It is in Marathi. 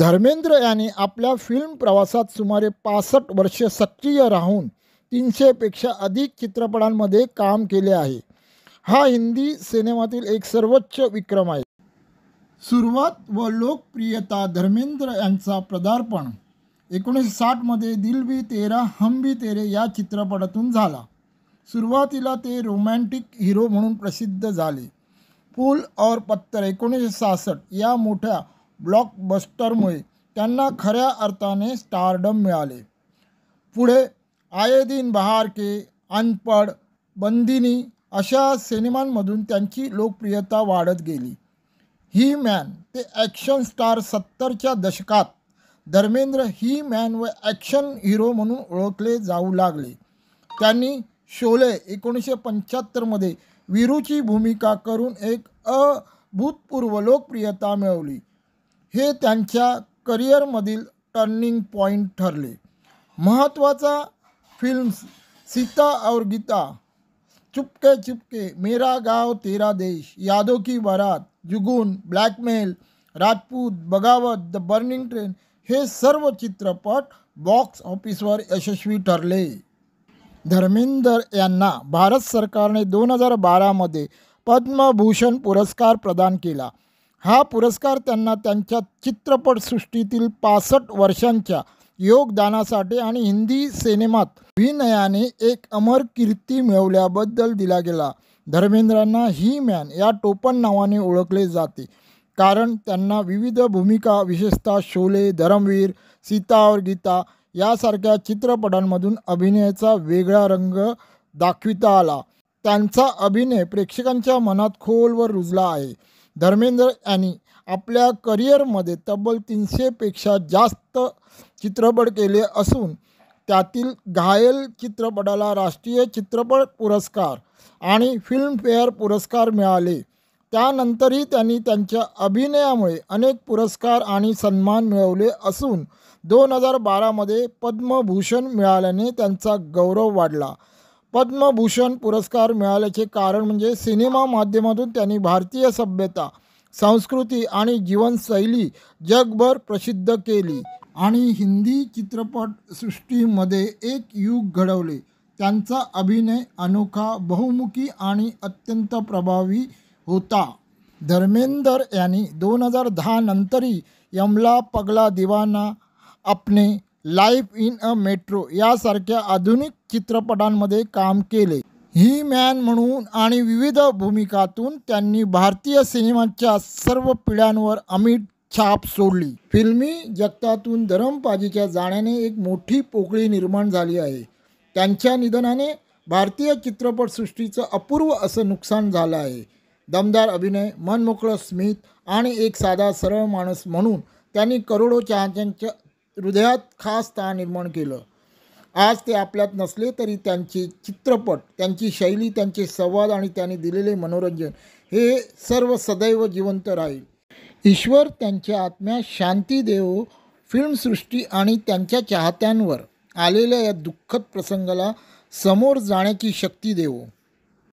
धर्मेंद्र यांनी आपल्या फिल्म प्रवासात सुमारे 65 वर्षे सक्रिय राहून 300पेक्षा अधिक चित्रपटांमध्ये काम केले आहे. हा हिंदी सिनेमातील एक सर्वोच्च विक्रम आहे. सुरुवात व लोकप्रियता धर्मेंद्र यांचा पदार्पण 1960मध्ये दिल भी तेरा हम भी तेरे या चित्रपटातून झाला. सुरुवातीला ते रोमॅन्टिक हिरो म्हणून प्रसिद्ध झाले. फूल और पत्थर 1966 या मोठ्या ब्लॉकबस्टरमुळे त्यांना खऱ्या अर्थाने स्टारडम मिळाले. पुढे आये दिन बहार के, अनपढ, बंदिनी अशा सिनेमांमधून त्यांची लोकप्रियता वाढत गेली. ही मॅन ते ॲक्शन स्टार 70च्या दशकात धर्मेंद्र ही मॅन व ॲक्शन हिरो म्हणून ओळखले जाऊ लागले. त्यांनी शोले 1975मध्ये वीरूची भूमिका करून एक अभूतपूर्व लोकप्रियता मिळवली. हे त्यांच्या करिअरमधील टर्निंग पॉईंट ठरले. महत्त्वाचा फिल्म्स सीता और गीता, चुपके चुपके, मेरा गाव तेरा देश, यादों की बारात, जुगून, ब्लॅकमेल, राजपूत, बगावत, द बर्निंग ट्रेन हे सर्व चित्रपट बॉक्स ऑफिसवर यशस्वी ठरले. धर्मेंद्र यांना भारत सरकारने 2012मध्ये पद्मभूषण पुरस्कार प्रदान केला. हा पुरस्कार त्यांना त्यांच्या चित्रपटसृष्टीतील 65 वर्षांच्या योगदानासाठी आणि हिंदी सिनेमात अभिनयाने एक अमर कीर्ती मिळवल्याबद्दल दिला गेला. धर्मेंद्रांना ही मॅन या टोपण नावाने ओळखले जाते कारण त्यांना विविध भूमिका विशेषतः शोले, धर्मवीर, सीता और गीता यासारख्या चित्रपटांमधून अभिनयाचा वेगळा रंग दाखविता आला. त्यांचा अभिनय प्रेक्षकांच्या मनात खोलवर रुजला आहे. धर्मेंद्र यांनी आपल्या करिअरमध्ये तब्बल 300पेक्षा जास्त चित्रपट केले असून त्यातील घायल चित्रपटाला राष्ट्रीय चित्रपट पुरस्कार आणि फिल्मफेअर पुरस्कार मिळाले. त्यानंतरही त्यांनी त्यांच्या अभिनयामुळे अनेक पुरस्कार आणि सन्मान मिळवले असून 2012मध्ये पद्मभूषण मिळाल्याने त्यांचा गौरव वाढला. पद्मभूषण पुरस्कार मिळाल्याचे कारण म्हणजे सिनेमा माध्यमातून त्यांनी भारतीय सभ्यता, संस्कृती आणि जीवनशैली जगभर प्रसिद्ध केली आणि हिंदी चित्रपटसृष्टीमध्ये एक युग घडवले. त्यांचा अभिनय अनोखा, बहुमुखी आणि अत्यंत प्रभावी होता. धर्मेंद्र यांनी 2010 नंतरही यमला पगला दीवाना, अपने, लाईफ इन अ मेट्रो यासारख्या आधुनिक चित्रपटांमध्ये काम केले. ही मॅन म्हणून आणि विविध भूमिकातून त्यांनी भारतीय सिनेमाच्या सर्व पिढ्यांवर अमिट छाप सोडली. फिल्मी जगतातून धरमपाजीच्या जाण्याने एक मोठी पोकळी निर्माण झाली आहे. त्यांच्या निधनाने भारतीय चित्रपटसृष्टीचं अपूर्व असं नुकसान झालं आहे. दमदार अभिनय, मनमोकळं स्मित आणि एक साधा सरळ माणूस म्हणून त्यांनी करोडो चाहत्यांच्या हृदयात खास स्थान निर्माण केलं. आज ते आपल्यात नसले तरी त्यांचे चित्रपट, त्यांची शैली, त्यांचे संवाद आणि त्यांनी दिलेले मनोरंजन हे सर्व सदैव जिवंत राहील. ईश्वर त्यांच्या आत्म्यास शांती देवो. फिल्मसृष्टी आणि त्यांच्या चाहत्यांवर आलेल्या या दुःखद प्रसंगाला समोर जाण्याची शक्ती देवो.